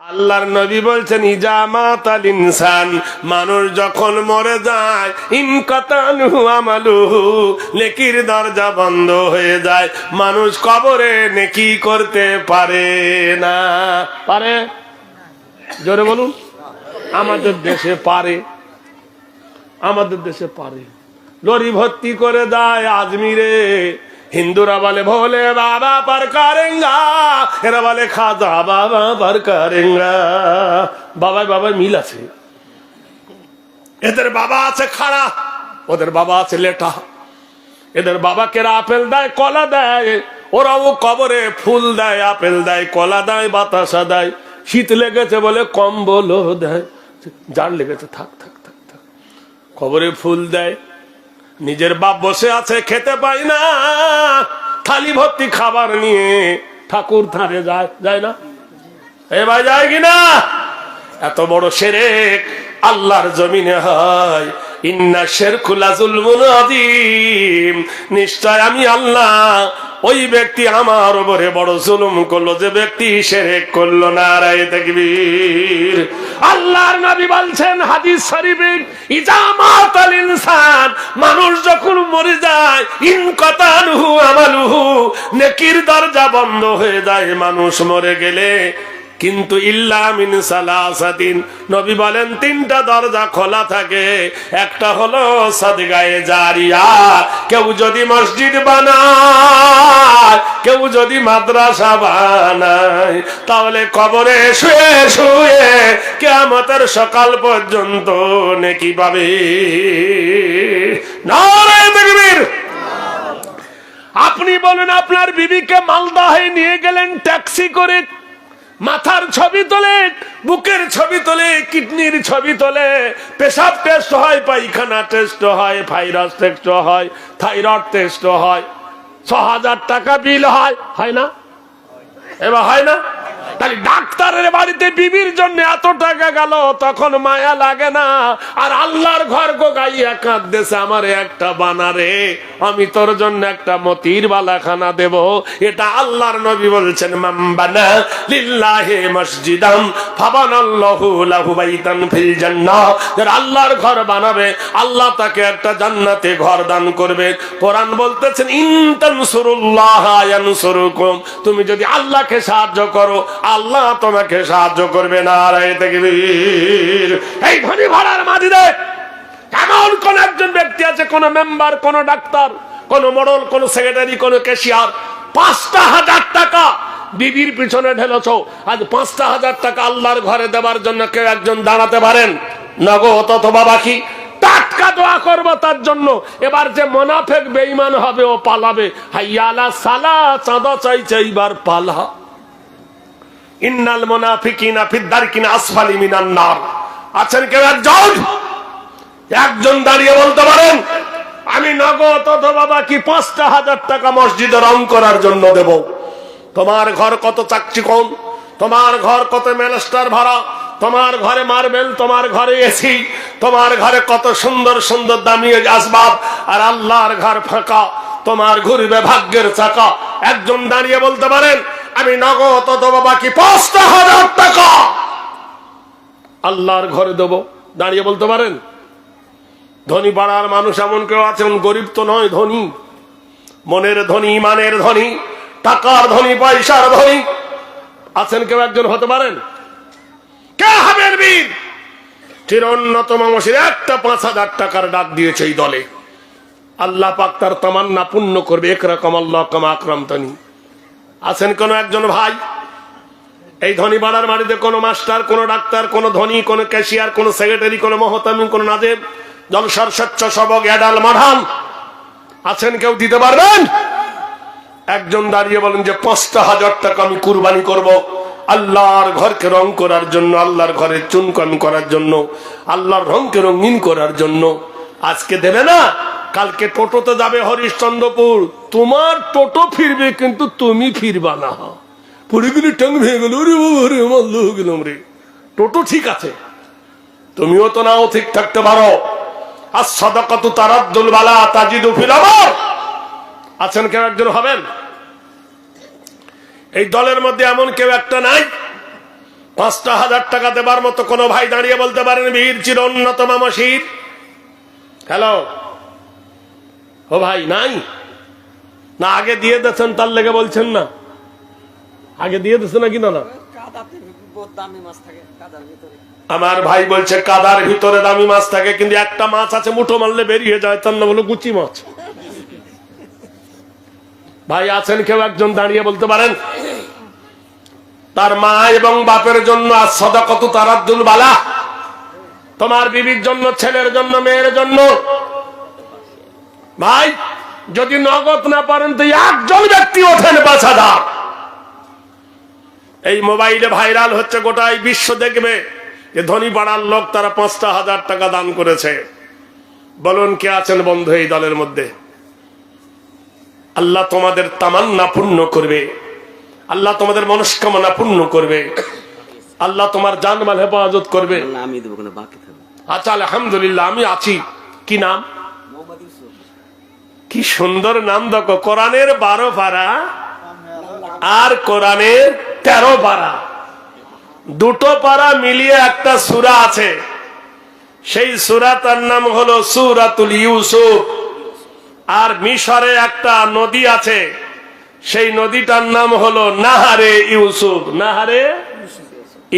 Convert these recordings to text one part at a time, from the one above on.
আল্লাহর নবী বলছেন ইজামাতাল ইনসান, মানুষ যখন মরে যায় ইনকাতানহু আমালুহু, নেকির দরজা বন্ধ হয়ে যায়, মানুষ কবরে নেকি করতে পারে না। পারে? জোরে বলুন। আমাদের দেশে পারে, আমাদের দেশে পারে। লরি ভর্তি করে দেয় আজমিরে, হিন্দুরা বলে ভোলে বাবা পার করেঙ্গা, এরা বলে খাজা বাবা পার করেঙ্গা। বাবাই বাবাই মিল আছে। এদের বাবা আছে খাড়া, ওদের বাবা আছে লেটা। এদের বাবাকে আপেল দেয় কলা দেয়, ওরাও কবরে ফুল দেয়, আপেল দেয়, কলা দেয়, বাতাসা দেয়। শীত লেগেছে বলে কম্বল দেয়, জার লেগেছে থাক থাক থাক থাক, কবরে ফুল দেয়। নিজের বাপ বসে আছে খেতে পাই না, থালি ভর্তি খাবার নিয়ে ঠাকুর ধারে যায়, যায় না? এ ভাই যায় কিনা? এত বড় শিরক আল্লাহর জমিনে হয়। ইন্না শিরকু লাযুলমুন আযীম, নিশ্চয় আমি আল্লাহ ওই ব্যক্তি আমার উপরে বড় জুলুম করলো যে ব্যক্তি শিরক করলো। নারায়ে তাকবীর। আল্লাহর নবী বলছেন হাদিস শরীফে, ইজামাতাল ইনসান, মানুষ যখন মরে যায় ইনকাতানহু আমালুহু, নেকির দরজা বন্ধ হয়ে যায় মানুষ মরে গেলে। কিন্তু ইল্লা মিন সালাসাতিন, নবী বলেন তিনটা দরজা খোলা থাকে। একটা হলো সাদগায়ে জারিয়া, কেউ যদি মসজিদ বানায়, কেউ যদি মাদ্রাসা বানায়, তাহলে কবরে শুয়ে শুয়ে কিয়ামতের সকাল পর্যন্ত নেকি পাবে। নারায়ে তাকবীর। আপনি বলেন আপনার বিবিকে মালদাহে নিয়ে গেলেন ট্যাক্সি করে, মাথার ছবি তোলে, বুকের ছবি তোলে, কিডনির ছবি তোলে, পেশাব টেস্ট হয়, পায়খানা টেস্ট হয়, ভাইরাস টেস্ট হয়, থাইরয়েড টেস্ট হয়, ৬,০০০ টাকা বিল হয়, হয় না? এবার হয় না? তাহলে ডাক্তারের বাড়িতে বিবির জন্য এত টাকা গেল, তখন মায়া লাগে না? আর আল্লাহর ঘর গোগাইয়া কাঁদতেছে, আমার একটা বানারে, আমি তোর জন্য একটা মতির বালাখানা দেব। এটা আল্লাহর নবী বলছেন, মামবানা লিল্লাহি মসজিদাম ফাবানাল্লাহু লাহু বাইতান ফিল জান্নাহ, যারা আল্লাহর ঘর বানাবে আল্লাহ তাকে একটা জান্নাতে ঘর দান করবে। কোরআন বলতেছেন, ইন তানসুরুল্লাহ ইয়ানসুরুকুম, তুমি যদি আল্লাহকে সাহায্য করো আল্লাহ তোমাকে সাহায্য করবে। নারায়ে তাকবীর। এই ধনী ভাড়ার মাঝিরে এমন কোন একজন ব্যক্তি আছে, কোন মেম্বার, কোন ডাক্তার, কোন মডেল, কোন সেক্রেটারি, কোন ক্যাশিয়ার, ৫,০০০ টাকা বিবির পিছনে ঢেলেছ, আজ ৫,০০০ টাকা আল্লাহর ঘরে দেবার জন্য কেউ একজন দাঁড়াতে পারেন? নগদ অথবা বাকি? টাটকা দোয়া করবো তার জন্য। এবার যে মুনাফিক বেঈমান হবে ও পালাবে। হাইয়া আলা সালাহ, চাঁদা চাইছে এইবার পালা। ইন্নাল মুনাফিকিনা ফিদ দারকিন আসফালি মিনান নার। আছেন কেউ একজন দাঁড়িয়ে বলতে পারেন আমি নগদ অথবা বাকি ৫,০০০ টাকা মসজিদে রং করার জন্য দেব? তোমার ঘর কত চাকচিকন, তোমার ঘর কত মেলস্টার ভাড়া, তোমার ঘরে মার্বেল, তোমার ঘরে এসি, তোমার ঘরে কত সুন্দর সুন্দর দামি আসবাব, আর আল্লাহর ঘর ফাঁকা, তোমার ঘুরবে ভাগ্যের চাকা। একজন দাঁড়িয়ে বলতে পারেন আমি নগদ অথবা বাকি ৫,০০০ টাকা আল্লাহর ঘরে দেব? দাঁড়িয়ে বলতে পারেন? ধনী পাড়ার মানুষ এমন কেউ আছেন, গরিব তো নয়, ধনী, মনের ধনী, ইমানের ধনী, টাকার ধনী, পয়সার ধনী আছেন কেউ একজন? হতে পারেন? কে হবেন বীর? চিরন্যতম মসজিদ একটা ৫,০০০ টাকার ডাক দিয়েছে এই দলে। আল্লাহ পাক তার তামান্না পূর্ণ করবে। একরকম আল্লাহ কামা আকরামতানি। আছেন কোন একজন ভাই? এই ধনী পাড়ার বাড়িতে কোন মাস্টার, কোন ডাক্তার, কোন ধনী, কোন ক্যাশিয়ার, কোন সেক্রেটারি, কোন মহতামিম, কোন নাজেব, জলসার স্বেচ্ছাসেবক, এডাল মাধান আছেন কেউ? দিতে পারবেন? একজন দাঁড়িয়ে বলেন যে ৫,০০০ টাকা আমি কুরবানি করব আল্লাহর ঘরকে রং করার জন্য, আল্লাহর ঘরের চুনকামি করার জন্য, আল্লাহর রংকে রঙিন করার জন্য। আজকে দেবে না, কালকে টোটোতে যাবে হরিশ্চন্দ্রপুর, তোমার টোটো ফিরবে কিন্তু তুমি ফিরবা না। পড়ে গেলে ট্যাং ভেঙে গেল, রে বাবা রে, মাল্ল হয়ে গেলাম রে। টোটো ঠিক আছে, তুমিও তো নাও ঠিক থাকতে পারো। আর সাদাকাতু তারাদ্দুল বালা তাজিদু ফিল আমর। আছেন কেউ একজন? হবেন? এই দলের মধ্যে এমন কেউ একটা নাই 5,000 টাকা দেবার মতো কোন ভাই দাঁড়িয়ে বলতে পারেন বীর চির অন্যতম মসজিদ? হ্যালো ও ভাই, নাই না? আগে দিয়ে দিয়েছেন তার লেগে বলছেন না? আগে দিয়ে দিচ্ছে নাকি? না না, আমার ভাই বলছে কাদার ভিতরে দামি মাছ থাকে, কিন্তু একটা মাছ আছে মুঠো মারলে বেরিয়ে যায়, তার নাম হলো গুচি মাছ। ভাই আছেন কেউ একজন দাঁড়িয়ে বলতে পারেন তার মা এবং বাপের জন্য আর সাদাকাতু তারাদ্দুল বালা, তোমার বিবির জন্য, ছেলের জন্য, মেয়ের জন্য? ভাই যদি নগদ না পারেন তো একজন ব্যক্তি ওঠেন 5,000। এই মোবাইলে ভাইরাল হচ্ছে, গোটাই বিশ্ব দেখবে যে ধনী পাড়ার লোক তারা 5,000 টাকা দান করেছে। বলুন কে আছেন বন্ধু এই দলের মধ্যে? আল্লাহ তোমাদের তামান্না পূর্ণ করবে, আল্লাহ তোমাদের মনস্কামনা পূর্ণ করবে, আল্লাহ তোমার জানমাল হেফাজত করবে। আচ্ছা আলহামদুলিল্লাহ, আমি আছি। কি নাম? কি সুন্দর নাম দেখো, কোরআনের 12 পারা আর কোরআনের 13 পারা, দুটো পারা মিলিয়ে একটা সূরা আছে। সেই সূরাটার নাম হলো সূরাতুল ইউসুফ। আর মিশরে একটা নদী আছে, সেই নদীটার নাম হলো নাহারে ইউসুফ। নাহারে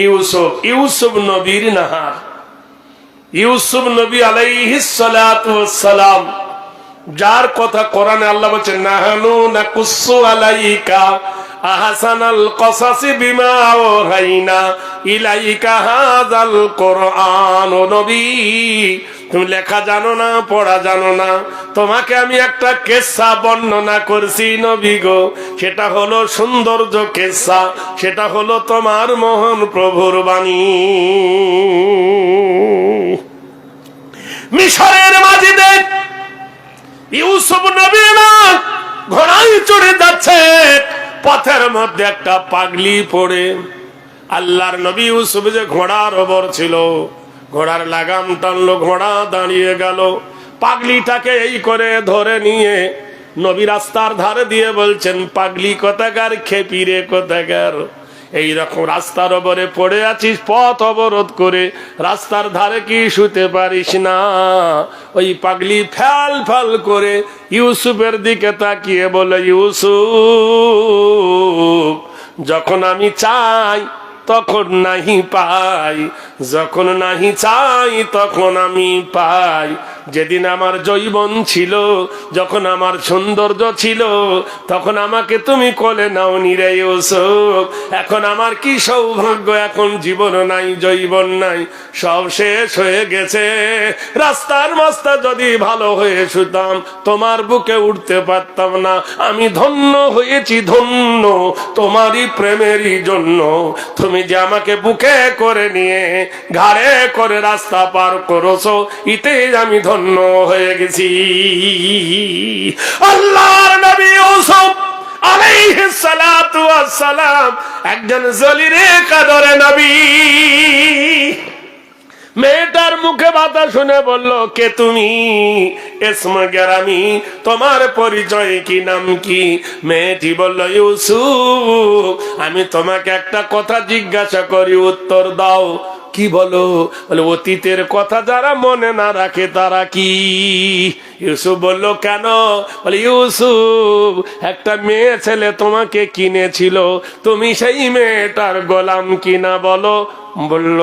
ইউসুফ, ইউসুফ নবীর নাহার। ইউসুফ নবী আলাইহিস সালাতু ওয়াস সালাম, যার কথা কোরআনে আল্লাহ বলেছেন নাহানু নাকুসু আলাইকা আহসানাল কসাসি বিমা ওহাইনা ইলাইকা হাযাল কোরআন। ও নবী, তুমি লেখা জানো না, পড়া জানো না, তোমাকে আমি একটা কিসসা বর্ণনা করছি নবী গো, সেটা হলো সৌন্দর্য কিসসা, সেটা হলো তোমার মহান প্রভুর বাণী। মিশরের মাঝিদের ইউসুফ নবী না ঘোড়ায় চড়ে যাচ্ছে, পথের মধ্যে একটা পাগলি পড়ে। আল্লাহর নবী ইউসুফ যে ঘোড়ার ওপর ছিল, ঘোড়ার লাগাম টানলো, ঘোড়া দাঁড়িয়ে গেল। পাগলিটাকে এই করে ধরে নিয়ে নবী রাস্তার ধারে দিয়ে বলছেন, পাগলি কোথাকার, খেপিরে কোথাকার, এইরকম রাস্তার ওপরে পড়ে আছিস, পথ অবরোধ করে রাস্তার ধারে কি শুতে পারিস না? ওই পাগলি ফ্যাল ফ্যাল করে ইউসুফের দিকে তাকিয়ে বলে, ইউসুফ, যখন আমি চাই তখন নাহি পাই, যখন নাহি চাই তখন আমি পাই। যেদিন আমার যৌবন ছিল, যখন আমার সৌন্দর্য ছিল, তখন আমাকে তুমি কোলে নাও নিরে ইউসুফ। এখন আমার কি সৌভাগ্য, এখন জীবন নাই, যৌবন নাই, সব শেষ হয়ে গেছে। রাস্তার মাস্তা যদি ভালো হয়ে শুতাম, তোমার বুকে উঠতে পারতাম না। আমি ধন্য হয়েছি, ধন্য তোমারই প্রেমেরই জন্য। তুমি যে আমাকে বুকে করে নিয়ে ঘাড়ে করে রাস্তা পার করেছো, ইতে আমি ধন্য হয়ে গেছি। আল্লাহর নবী ইউসুফ আলাইহিস সালাতু ওয়াস সালাম একজন জলিরে কাদরে নবী। মেয়েটার মুখে বাতা শুনে বলল, কে তুমি? ইসমে গেরামি, তোমার পরিচয় কি, নাম কি? মেয়েটি বলল, ইউসুফ, আমি তোমাকে একটা কথা জিজ্ঞাসা করি, উত্তর দাও। কি বলো? বলে, অতীতের কথা যারা মনে না রাখে তারা কি? ইউসুফ বলল, কেন? বলে, ইউসুফ, একটা মেয়ে ছেলে তোমাকে কিনেছিল, তুমি সেই মেয়েটার গোলাম কিনা বলো? বলল,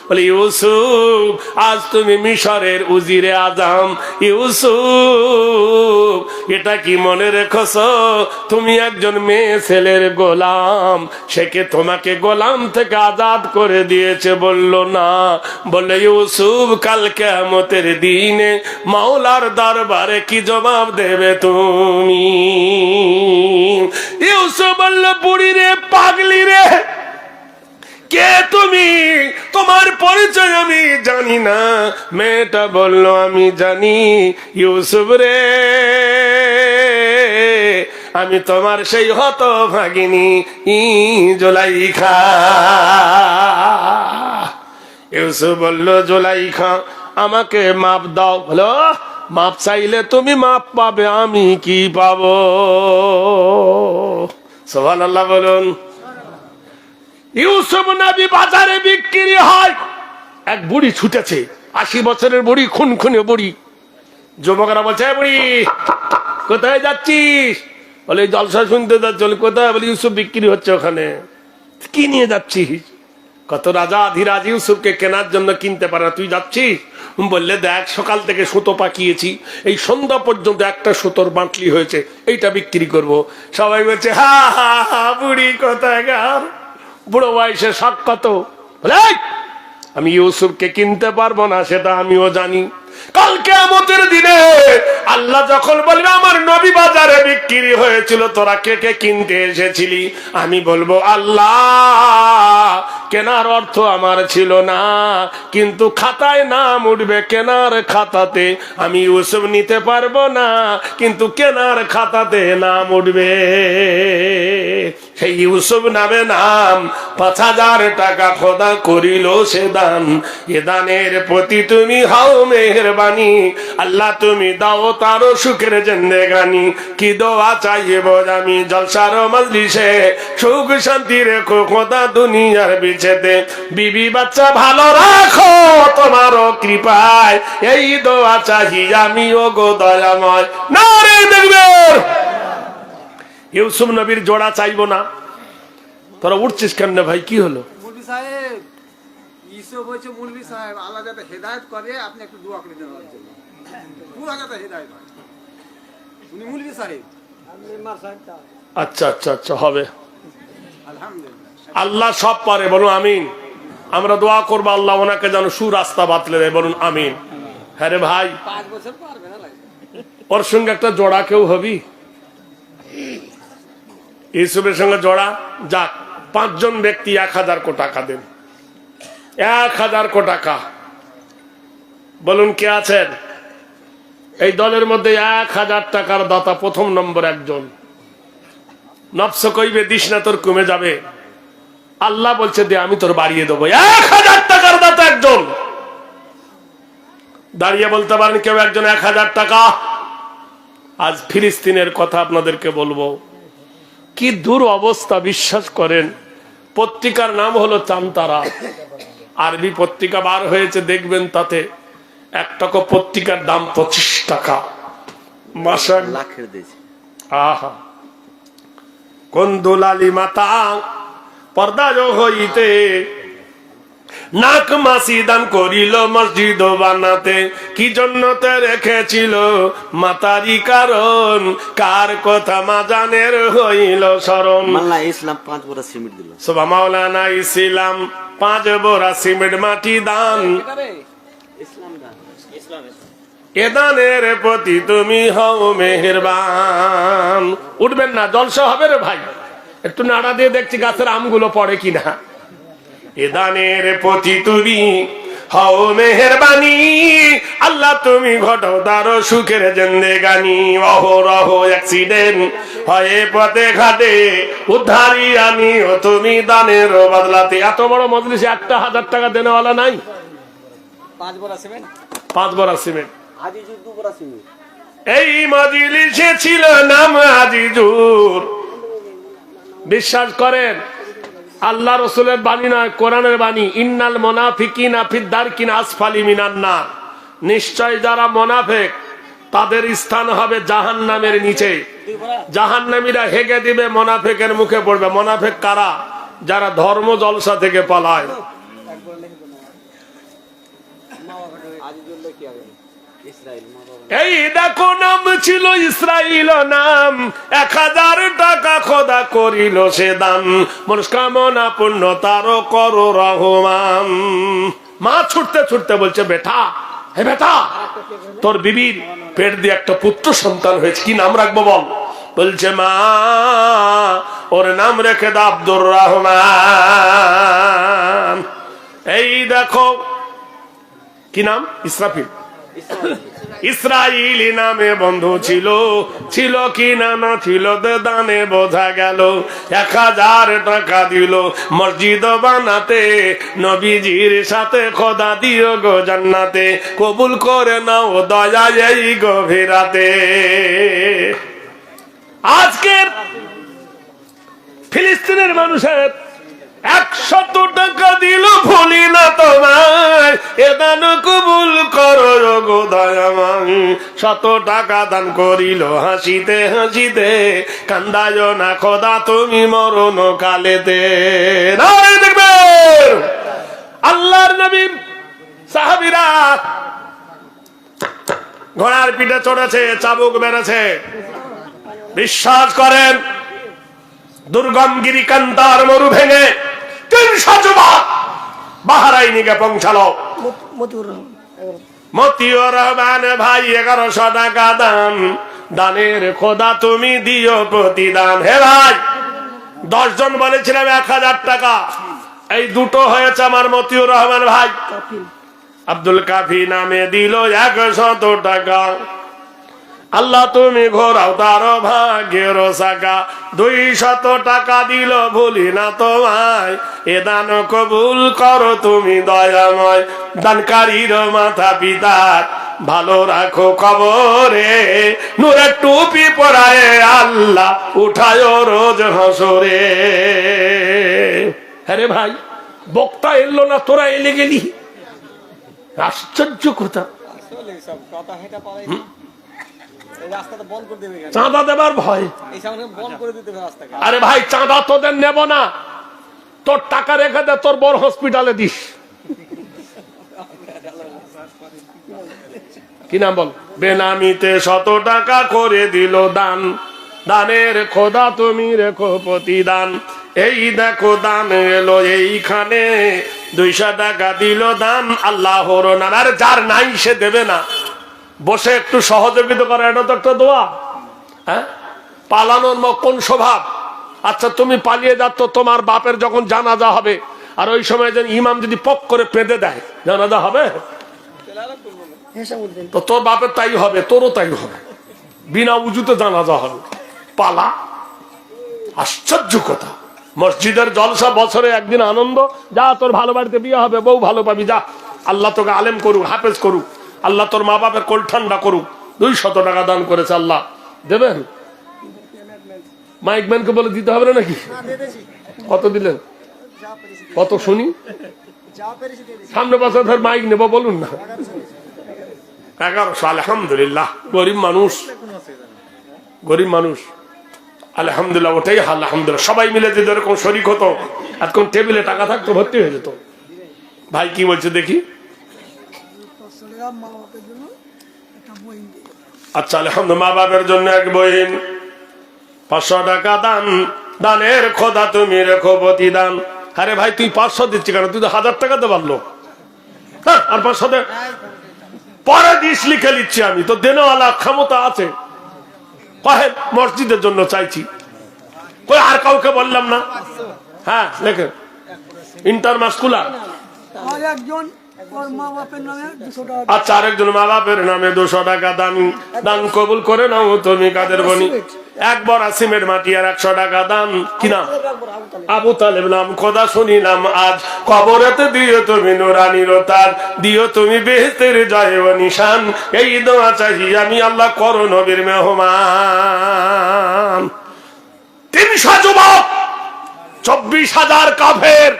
বলে, ইউসুফ, আজ তুমি মিশরের উজিরে আজম। ইউসুফ, এটা কি মনে রেখেছ? তুমি একজন মেয়ে ছেলের গোলাম, সেকে তোমাকে গোলাম থেকে আজাদ করে দিয়েছে। বলল, না। বলে, ইউসুফ, কাল কিয়ামতের দিনে মাওলার দরবারে কি জবাব দেবে তুমি? ইউসুফ বলল, বুড়ি রে, পাগলি রে, কে তুমি? তোমার পরিচয় আমি জানি না। মেয়েটা বলল, আমি জানি ইউসুফ রে, আমি তোমার সেই হতভাগিনী জুলাইখা। ইউসুফ বলল, জুলাইখা, আমাকে মাপ দাও। বলো, মাপ চাইলে তুমি মাপ পাবে, আমি কি পাবো? সুবহানাল্লাহ বলুন। ইউসুফ নবী বাজারে বিক্রি হয়, এক বুড়ি ছুটেছে, 80 বছরের বুড়ি, খুনখুনে বুড়ি। যুবকরা বলছে, বুড়ি কোথায় যাচ্ছিস? বলে জলসা শুনতে যাচ্ছ। কোথায়? বলে ইউসুফ বিক্রি হচ্ছে ওখানে। কি নিয়ে যাচ্ছিস? কত রাজা ধীরাজ ইউসুফকে কেনার জন্য কিনতে পারে না, তুই যাচ্ছিস? বললে, দেখ সকাল থেকে সুতো পাকিয়েছি, এই সন্ধ্যা পর্যন্ত একটা সুতোর বাঁটলি হয়েছে, এইটা বিক্রি করব। সবাই বলছে, হা হা হা, বুড়ি কোথায় গার, বুড়ো বয়সে শখ কত। বলে, আমি ইউসুফকে কিনতে পারবো না, সেটা আমিও জানি। কাল কিয়ামতের দিনে আল্লাহ যখন বলবে, আমার নবী বাজারে বিক্রি হয়েছিল, তোরা কে কে কিনতে এসেছিলি? আমি বলবো, আল্লাহ কেনার অর্থ আমার ছিল না, কিন্তু খাতায় নাম উঠবে কেনার খাতাতে। আমি ইউসুফ নিতে পারবো না, কিন্তু কেনার খাতাতে নাম উঠবে। সেই ইউসুফ নামে নাম, 5,000 টাকা খোদা করিল সে দান। এ দানের প্রতি তুমি হও মেহেরবানি, আল্লাহ তুমি দাও তারও সুখের জিন্দেগানি। কি দোয়া চাইব আমি জলসার মজলিসে, সুখ শান্তি রেখো খোদা দুনিয়ার বিছেতে। বিবি বাচ্চা ভালো রাখো তোমারও কৃপায়, এই দোয়া চাহি আমি ও গো দয়াময়। নারে দেখবেন ইউসুফ নবীর জোড়া চাইবো না। তোরা উঠছিস কেমনে ভাই, কি হলো? মুলবি সাহেব, ইসব হচ্ছে মুলবি সাহেব, আল্লাহ যাতে হেদায়েত করে, আপনি একটু দোয়া করে দেওয়ার জন্য, পুরো যাতে হেদায়েত হয়। উনি মুলবি সাহেব, আচ্ছা আচ্ছা আচ্ছা, হবে। আলহামদুলিল্লাহ। আল্লাহ সব পারে, বলুন আমিন। আমরা দোয়া করবো আল্লাহ ওনাকে যেন সুরাস্তা বাতলে দেয়, বলুন আমিন। হ্যাঁ রে ভাই, 5 বছর পারবে না লাগে। ওর সঙ্গে একটা জোড়া কেউ হবি? ইউসুফের সঙ্গে জোড়া যাক, 5 জন ব্যক্তি 1,000 কোটি টাকা দেন। 1,000 কোটি টাকা। বলুন কে আছেন এই দলের মধ্যে? 1,000 টাকার দাতা প্রথম নম্বর একজন। নফস কইবে দিস না, তোর কমে যাবে। আল্লাহ বলছে দে, আমি তোর বাড়িয়ে দেবো। 1,000 টাকার দাতা একজন। দাঁড়িয়ে বলতে পারেন কেউ একজন 1,000 টাকা? আজ ফিলিস্তিনের কথা আপনাদেরকে বলবো, কি দূর অবস্থা বিশ্বাস করেন। পত্রিকার নাম হলো চান্তারা, আরবি পত্রিকা বার হয়েছে, দেখবেন তাতে 1 টাকা পত্রিকার দাম 25 টাকা। মাসা লাখের দেশ। আহা, কোন দুলালি মাতা পর্দা হইতে নাক মাসি দান করিল মসজিদ বানাতে। কি জন্য তে রেখেছিল মাতারি কারণ, কার কথা মাজানের হইল স্মরণ। মাল্লা ইসলাম 5 বড় সিমেন্ট দিল। সুবহান মাওলানা ইসলাম 5 বোরা সিমেন্ট মাটি দান। ইসলাম দান, ইসলাম এ দানের প্রতি তুমি হও মেহেরবান। উঠবেন না, জলসা হবে রে ভাই। একটু নাড়া দিয়ে দেখছি গাছের আমগুলো পড়ে কিনা। এ দানের প্রতি তুমি হও মেহেরবানি, আল্লাহ তুমি ঘটাও তারও সুখের জিন্দেগানি। অহরহ অ্যাক্সিডেন্ট হয়ে পথে ঘাটে, উদ্ধারি আমি ও তুমি দানের বদলাতে। এত বড় মজলিসে 1,000 টাকা দেনেওয়ালা নাই। 5 বড় সিমেন্ট, 5 বড় সিমেন্ট। আজিজুর 2 বড় সিমেন্ট। এই মজলিসে ছিল নাম আজিজুর। বিশ্বাস করেন আল্লাহ রসুলের বাণী নয়, কোরআনের বাণী। ইন্নাল মুনাফিকিনা ফিদ দারকিন আসফালি মিনান নার। নিশ্চয় যারা মুনাফিক তাদের স্থান হবে জাহান্নামের নিচে। জাহান্নামীরা হেগে দিবে, মুনাফিকের মুখে পড়বে। মুনাফিক কারা? যারা ধর্ম জলসা থেকে পালায়। আজিজুর কি হবে? ইসরাইল। এই দেখো নাম ছিল ইসরাইল নাম, 1,000 টাকা খোদা করিল সে দান। মনস্কামনা পূর্ণ তারও করো রহমান। মা ছুটতে ছুটতে বলছে, বেটা হে বেটা, তোর বিবির পেট দিয়ে একটা পুত্র সন্তান হয়েছে, কি নাম রাখবো বল? বলছে মা ওর নাম রেখে দা আব্দুর রহমান। এই দেখো কি নাম? ইসরাফিল। ইসরাইলি নামে বন্ধু ছিল, ছিল কি না না ছিল দানে বোঝা গেল। 1,000 টাকা দিল মসজিদ বানাতে, নবীজির সাথে খোদা দিও গো জান্নাতে। কবুল করে নাও দয়া এই গভীরাতে। আজকের ফিলিস্তিনের মানুষের 100 টাকা দিল ভুলি না তোমায়, এ দান কবুল করো গো দয়াময়। 100 টাকা দান করিল হাসিতে হাসিতে, কান্দায় না খোদা তুমি মরণ কালেতে। নারে দেখবেন আল্লাহর নবী সাহাবীরা ঘোড়ার পিঠে চড়েছে, চাবুক মেরেছে। বিশ্বাস করেন দুর্গম গিরিকান্তার মরু ভেঙে 300 যুবক বাহরাইনিকে পৌঁছালো। মতিউর রহমান ভাই 1100 টাকা দান, দানের খোদা তুমি দিও প্রতিদান। হে ভাই 10 জন বলেছিলাম 1000 টাকা, এই দুটো হয়েছে আমার মতিউর রহমান ভাই। আব্দুল কাফি নামে দিল 100 টাকা। আল্লাহ তুমি ঘোরাও তার ভাগ্যের চাকা, 200 টাকা দিল ভুলি না তোমায়, এ দান কবুল করো তুমি দয়াময়। দানকারীর মাথা পিতার ভালো রাখো কবরে, নূরের টুপি পরায় আল্লাহ উঠায় রোজ হাসরে। আরে ভাই বক্তা এলো না, তোরা এলে গেলি, আশ্চর্য কথা। চাঁদা দেবার ভয়। আরে ভাই চাঁদা তোদের নেব না, তোর টাকা রেখে দে, তোর বড় হসপিটালে দিস। কি নাম বল? বেনামিতে 100 টাকা করে দিল দান, দানের খোদা তুমি রেখো প্রতিদান। এই দেখো দান এলো এইখানে, 200 টাকা দিল দান আল্লাহর নাম। আর যার নাই সে দেবে না, বসে একটু সহযোগিতা করে, এটা তো একটা দোয়া। হ্যাঁ, পালানোর কোন স্বভাব? আচ্ছা তুমি পালিয়ে যাচ্ছ, তোমার বাপের যখন জানাজা হবে, আর ওই সময় যেন ইমাম যদি পক করে পেঁদে দেয়, জানাজা হবে? তো তোর বাপের তাই হবে, তোরও তাই হবে, বিনা উজুতে জানাজা হবে। পালা, আশ্চর্য কথা। মসজিদের জলসা, বছরে একদিন আনন্দ, যা তোর ভালো বাড়িতে বিয়ে হবে, বউ ভালো পাবি, যা। আল্লাহ তোকে আলেম করুক, হাফেজ করুক, আল্লাহ তোর মা বাপের কোল ঠান্ডা করুক। 200 টাকা দান করেছে, আল্লাহ দেবেন। মাইক ম্যানকে বলে দিতে হবে না নাকি? কত দিলেন? কত শুনি? সামনে পাশে ধর মাইক নেবো, বলুন না। 1100। আলহামদুলিল্লাহ, গরিব মানুষ, গরিব মানুষ, আলহামদুলিল্লাহ। ওটাই আলহামদুলিল্লাহ। সবাই মিলে যদি এরকম শরিক হতো, এরকম টেবিলে টাকা থাকতো, ভর্তি হয়ে যেত। ভাই কি বলছে দেখি? আচ্ছা আলহামদুলিল্লাহ, মা বাবার জন্য এক বইন 500 টাকা দান, দানের খোদা তুমি রেখো প্রতিদান। আরে ভাই তুই 500 দিচ্ছি কেন? তুই তো 1000 টাকা দেবার লোক। হ্যাঁ, আর 500 পরে দিস, লিখে নিচ্ছি আমি, তো দেনওয়ালা ক্ষমতা আছে। কহেন মসজিদের জন্য চাইছি, কই আর কাউকে বললাম না। হ্যাঁ লেখেন, ইন্টারমাস্কুলার। আচ্ছা আরেকজন মা বাপের নামে 200 টাকা দান, দান কবুল করে নাও তুমি কাদের বনি। এক বড় সিমেন্ট মাটি আর 100 টাকা দান। কি নাম? আবু তালেব নাম। খোদা শুনিলাম আজ, কবরেতে দিও তুমি নুরানির তাজ, দিও তুমি বেহেশতের জয় ও নিশান। এই দোয়া চাহি আমি, আল্লাহ করো নবীর মেহমান। 300 যুবক, 24,000 কাফের,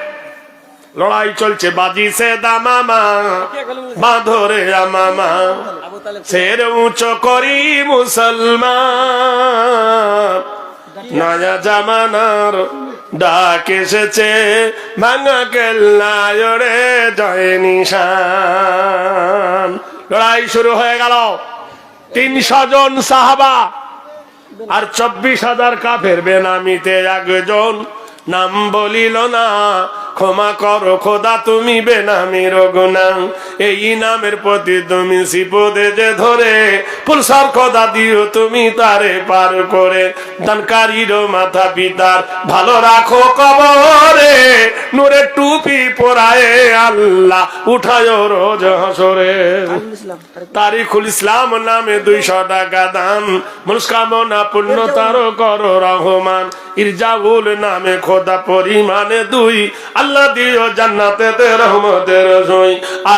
লড়াই চলছে বাজি সে দামামা, বাঁধরে আমামা, শের উঁচু করি মুসলমান। নয়া জামানার ডাক এসেছে, ভাঙা কেল্লায় রে জয় নিশান। লড়াই শুরু হয়ে গেল। 300 জন সাহাবা আর 24,000 কাফের। বেনামিতে একজন নাম বলিল না, ক্ষমা করো খোদা তুমি বেনামির গুনাহ। এই নামের প্রতি তুমি সিপদে যে ধরে, পুলসার খোদা দিও তুমি তারে পার করে। দানকারীর মাথা পিতার ভালো রাখো কবরে, নূরের টুপি পরায় আল্লাহ উঠায় রোজ হাসরে। তারিকুল ইসলাম নামে 200 টাকা দান, মনস্কামনা পূর্ণ তার করো রহমান। ইরজাউল নামে খোদা পরিমাণে 2, আল্লাহ দিও জান্নাতে রহমতের সই।